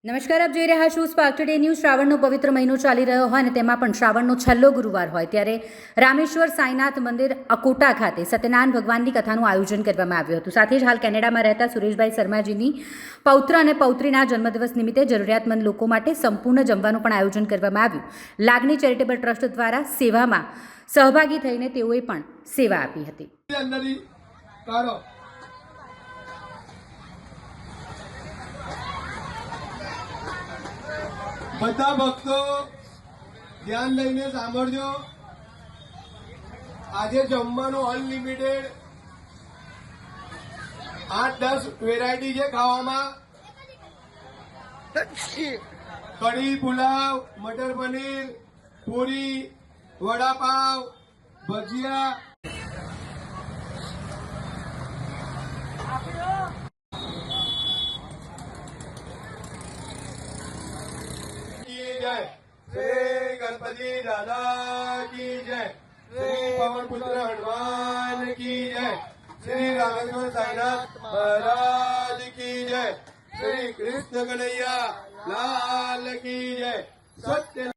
નમસ્કાર, આપ જોઈ રહ્યા છો સ્પાર્ક ટુડે ન્યૂઝ। શ્રાવણનો પવિત્ર મહિનો ચાલી રહ્યો હોય અને તેમાં પણ શ્રાવણનો છેલ્લો ગુરુવાર હોય ત્યારે રામેશ્વર સાંઈનાથ મંદિર અકોટા ખાતે સત્યનારાયણ ભગવાનની કથાનું આયોજન કરવામાં આવ્યું હતું। સાથે જ હાલ કેનેડામાં રહેતા સુરેશભાઈ શર્માજીની પૌત્ર અને પૌત્રીના જન્મદિવસ નિમિત્તે જરૂરિયાતમંદ લોકો માટે સંપૂર્ણ જમવાનું પણ આયોજન કરવામાં આવ્યું। લાગણી ચેરિટેબલ ટ્રસ્ટ દ્વારા સેવામાં સહભાગી થઈને તેઓએ પણ સેવા આપી હતી। બધા ભક્તો ધ્યાન લઈને સાંભળજો। આજે જમવાનું અનલિમિટેડ 8-10 વેરાયટી છે ખાવામાં। કઢી, પુલાવ, મટર પનીર, પૂરી, વડાપાવ, ભજીયા। जय श्री गणपति दादा की जय, श्री पवन पुत्र हनुमान की जय, श्री रामेश्वर साईनाथ महाराज की जय, श्री कृष्ण कन्हैया लाल की जय। सत्य